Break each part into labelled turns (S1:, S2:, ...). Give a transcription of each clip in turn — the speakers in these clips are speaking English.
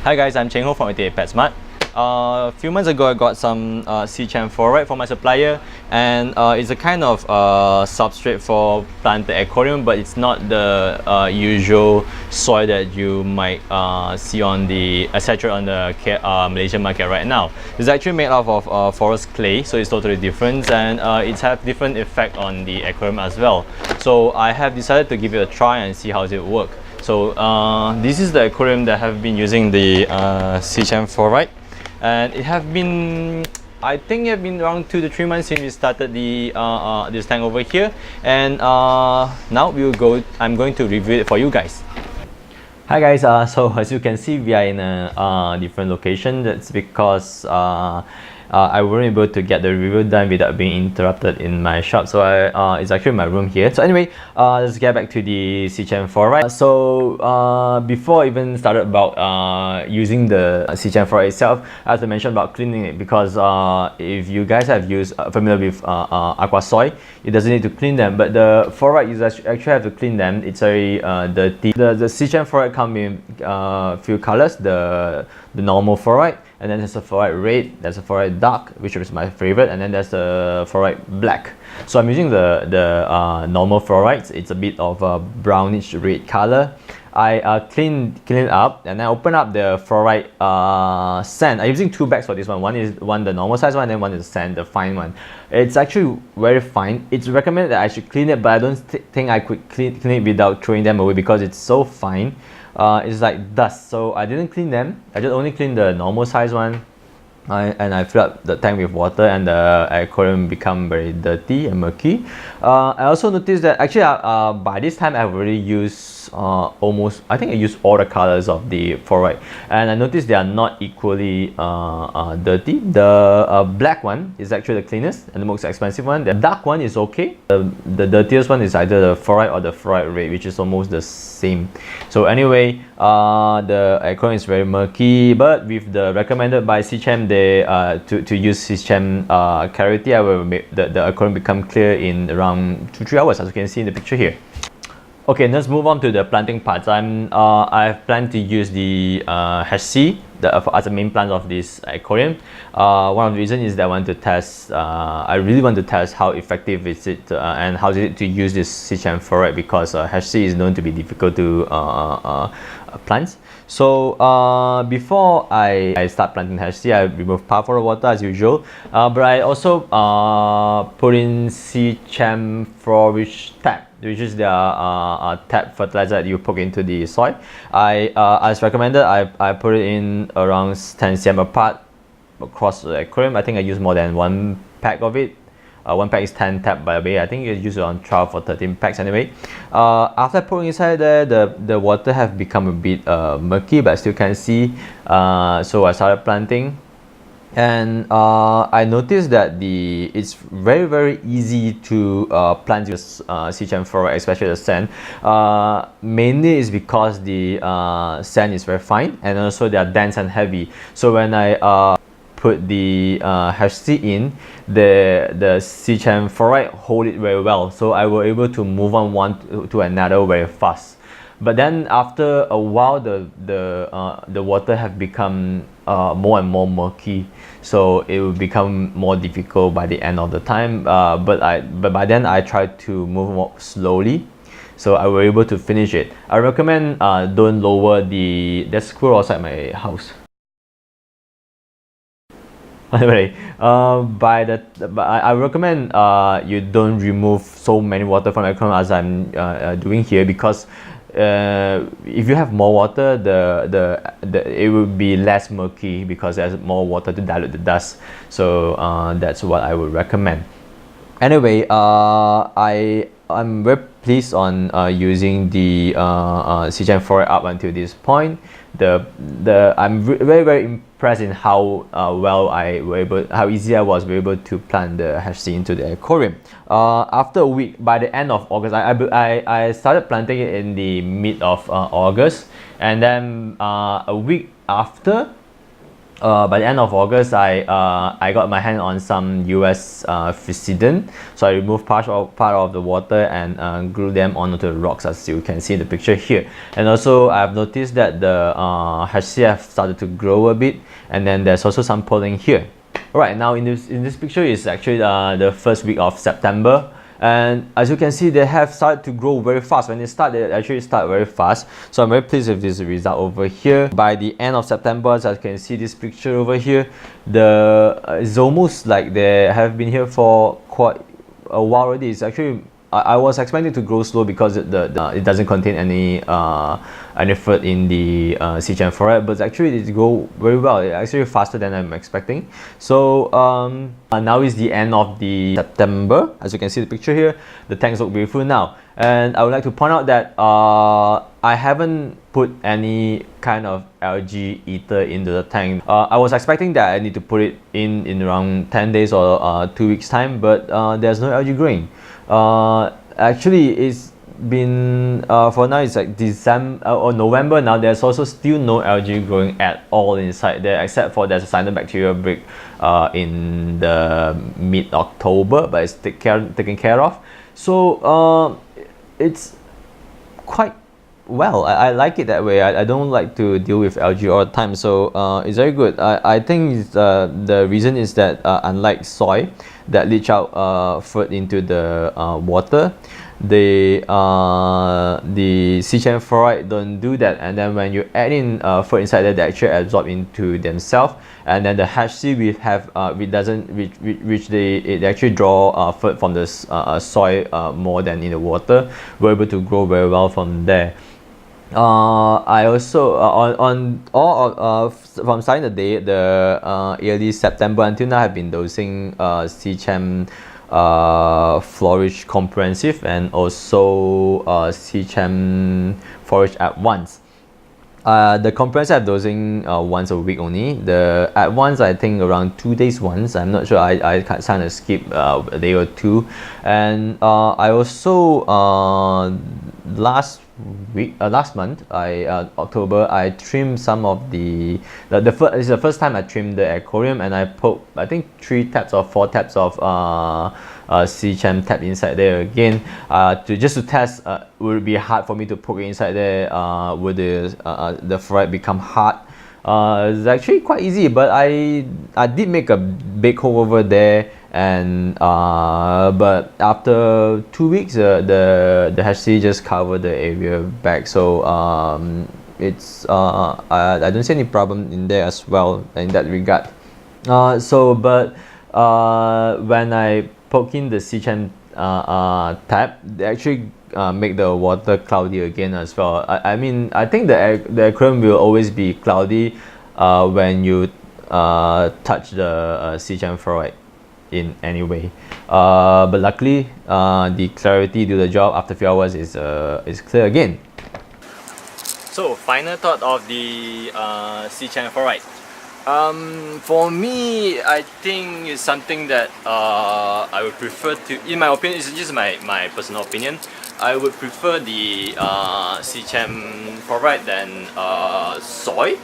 S1: Hi guys, I'm Cheng Ho from 88 PetSmart. A few months ago I got some Seachem Flourite from my supplier, and it's a kind of substrate for plant the aquarium, but it's not the usual soil that you might see on the etc. on the Malaysian market right now. It's actually made out of porous clay, so it's totally different, and it has different effect on the aquarium as well. So I have decided to give it a try and see how it work. So this is the aquarium that I have been using the Seachem Flourite, and it have been, I think it have been around 2 to 3 months since we started the this tank over here, and now I'm going to review it for you guys. Hi guys, so as you can see, we are in a different location. That's because I wasn't able to get the review done without being interrupted in my shop. So it's actually my room here. So anyway, let's get back to the Seachem Flourite. So before I even started about using the Seachem Flourite itself, I have to mention about cleaning it, because if you guys have familiar with aqua soil, it doesn't need to clean them. But the Flourite, you actually have to clean them. It's very dirty. The Seachem Flourite comes in few colors. The normal Flourite, and then there's a Flourite red, there's a Flourite dark, which is my favorite, and then there's the Flourite black. So I'm using the normal Flourite. It's a bit of a brownish red color. I clean it up, and then open up the Flourite sand. I'm using 2 bags for this one. One is the normal size one, and then one is sand, the fine one. It's actually very fine. It's recommended that I should clean it, but I don't think I could clean it without throwing them away, because it's so fine. It's like dust, so I didn't clean them. I just only cleaned the normal size one, and I filled up the tank with water, and the aquarium become very dirty and murky. I also noticed that actually by this time I've already used I think I used all the colors of the Flourite, and I noticed they are not equally dirty. The black one is actually the cleanest and the most expensive one. The dark one is okay. The dirtiest one is either the Flourite or the Flourite red, which is almost the same. So anyway, the aquarium is very murky, but with the recommended by Seachem, to use Seachem clarity, I will make the aquarium become clear in around 2-3 hours, as you can see in the picture here. Okay, let's move on to the planting parts. I've planned to use the HC as the main plant of this aquarium. One of the reasons is that I really want to test how effective is it and how is it to use this Seachem Flourite, because HC is known to be difficult to plant. So before I start planting HC, I remove part of the water as usual, but I also put in Seachem Flourite tap, which is the tap fertilizer that you poke into the soil. As recommended, I put it in around 10 cm apart across the aquarium. I think I use more than 1 pack of it. 1 pack is 10 tap, by the way. I think you use it on 12 or 13 packs anyway. After pouring inside there, the water have become a bit murky, but I still can see. So I started planting, and I noticed that it's very easy to plant this Seachem Flourite, especially the sand. Mainly is because the sand is very fine, and also they are dense and heavy. So when I put the HC in, the Seachem Flourite hold it very well, so I was able to move on one to another very fast. But then after a while, the water have become more and more murky, so it will become more difficult by the end of the time. But by then I tried to move more slowly, so I was able to finish it. I recommend don't lower there's squirrel outside my house. Anyway, I recommend you don't remove so many water from the aquarium as I'm doing here, because if you have more water, it will be less murky, because there's more water to dilute the dust. So that's what I would recommend. Anyway, I'm very pleased on using the Seachem Flourite up until this point. I'm very impressed in how how easy I was able to plant the HC into the aquarium. After a week, by the end of August, I started planting it in the mid of August, and then a week after, By the end of August, I got my hand on some US physidin, so I removed part of the water and glued them onto the rocks, as you can see in the picture here. And also, I've noticed that the HC have started to grow a bit, and then there's also some pollen here. Alright, now in this picture is actually the first week of September. And as you can see, they have started to grow very fast. When they actually start very fast. So I'm very pleased with this result over here. By the end of September, as you can see this picture over here, it's almost like they have been here for quite a while already. It's actually, I was expecting to grow slow because it doesn't contain any fruit in the Seachem Flourite, but actually it grow very well. It's actually faster than I'm expecting. So now is the end of the September. As you can see the picture here, the tanks look beautiful now. And I would like to point out that I haven't put any kind of algae eater into the tank. I was expecting that I need to put it in around 10 days or 2 weeks time, but there's no algae growing. Actually, it's been for now it's like December or November now. There's also still no algae growing at all inside there, except for there's a cyanobacteria break in the mid-October, but it's taken care of. So it's quite well. I like it that way. I don't like to deal with algae all the time, so it's very good. I think the reason is that unlike soy that leach out fruit into the water, the Seachem Flourite don't do that, and then when you add in fruit inside there, they actually absorb into themselves, and then the HC we have it actually draw fruit from the soil more than in the water. We're able to grow very well from there. I also on all of from starting the day, the early September until now, I've been dosing Seachem Flourite Comprehensive and also Seachem Flourite at once. The comprehensive I'm dosing once a week only. The at once I think around 2 days once. I'm not sure. I kind of skip a day or two. And I also last month, October, I trimmed some of it's the first time I trimmed the aquarium, and I poked I think 3 taps or 4 taps of Seachem tap inside there again, just to test would it be hard for me to poke it inside there, would the Flourite become hard. It's actually quite easy, but I did make a big hole over there, and but after 2 weeks the HC just covered the area back, so it's I don't see any problem in there as well in that regard. But when I poke in the Seachem tap, they actually make the water cloudy again as well. I mean, I think the aquarium will always be cloudy when you touch the Seachem Flourite in any way. But luckily, the clarity do the job. After a few hours is clear again. So final thought of the Seachem Flourite. For me, I think it's something that I would prefer to, in my opinion, it's just my personal opinion, I would prefer the Seachem Flourite than soy.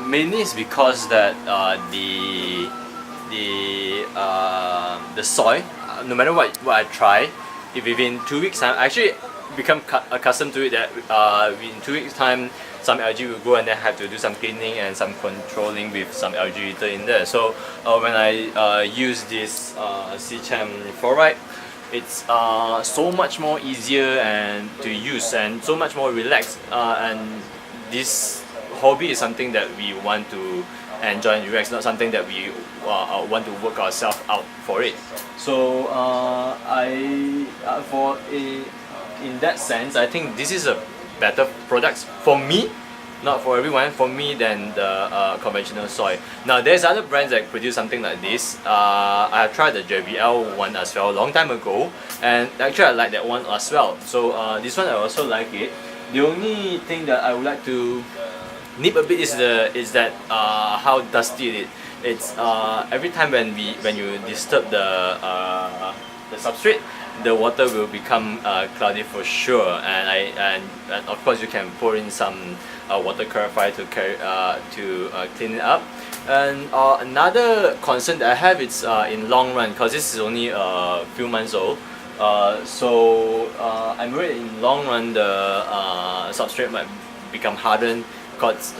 S1: Mainly it's because that the soy, no matter what I try, if within 2 weeks time, I actually become accustomed to it that in 2 weeks time some algae will grow, and then have to do some cleaning and some controlling with some algae eater in there. So when I use this Seachem Flourite, it's so much more easier and to use and so much more relaxed, and this hobby is something that we want to enjoy and relax, not something that we want to work ourselves out for it. So in that sense, I think this is a better product for me, not for everyone, for me, than the conventional soy. Now there's other brands that produce something like this. I have tried the JBL one as well a long time ago, and actually I like that one as well. So this one I also like it. The only thing that I would like to nip a bit is that how dusty it is. It's every time when you disturb the substrate, the water will become cloudy for sure, and of course you can pour in some water clarifier to clean it up. And another concern that I have is in long run, because this is only a few months old. So I'm worried in long run the substrate might become hardened, because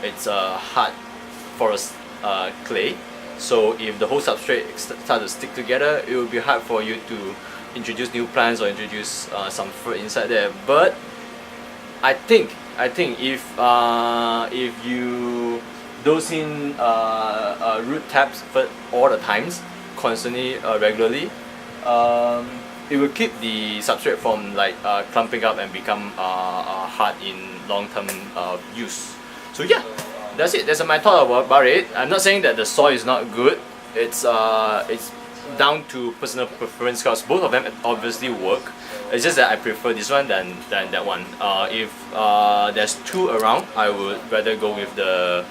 S1: it's a hard porous clay. So if the whole substrate starts to stick together, it will be hard for you to introduce new plants or introduce some fruit inside there. But I think if you dose in root taps for all the times, constantly, regularly, it will keep the substrate from like clumping up and become hard in long-term use. So yeah, that's it. That's my thought about it. I'm not saying that the soil is not good. It's down to personal preference, because both of them obviously work. It's just that I prefer this one than that one. If there's two around, I would rather go with the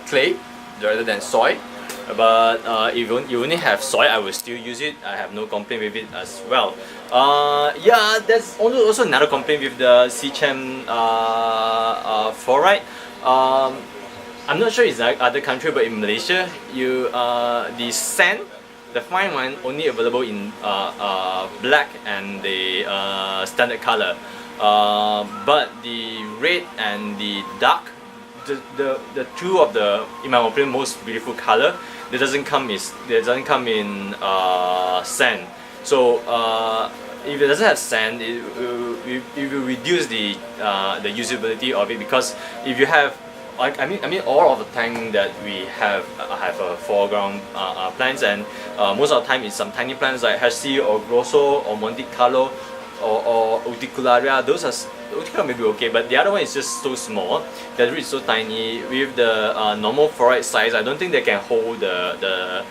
S1: clay rather than soil. But if you only have soil, I will still use it. I have no complaint with it as well. Yeah, there's also another complaint with the Seachem Flourite. I'm not sure it's like other country, but in Malaysia, the sand, the fine one, only available in black and the standard color. But the red and the dark, the two of the, in my opinion, most beautiful color, that doesn't come in sand. So if it doesn't have sand, it will reduce the usability of it, because if you have, I mean all of the tank that we have a foreground plants, and most of the time it's some tiny plants like HC or Grosso or Monte Carlo or Uticularia. Those are, Uticularia may be okay, but the other one is just so small. The root is so tiny. With the normal Flourite size, I don't think they can hold the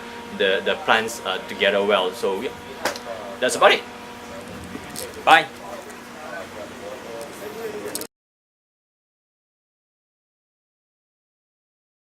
S1: plants together well. So yeah, that's about it. Bye.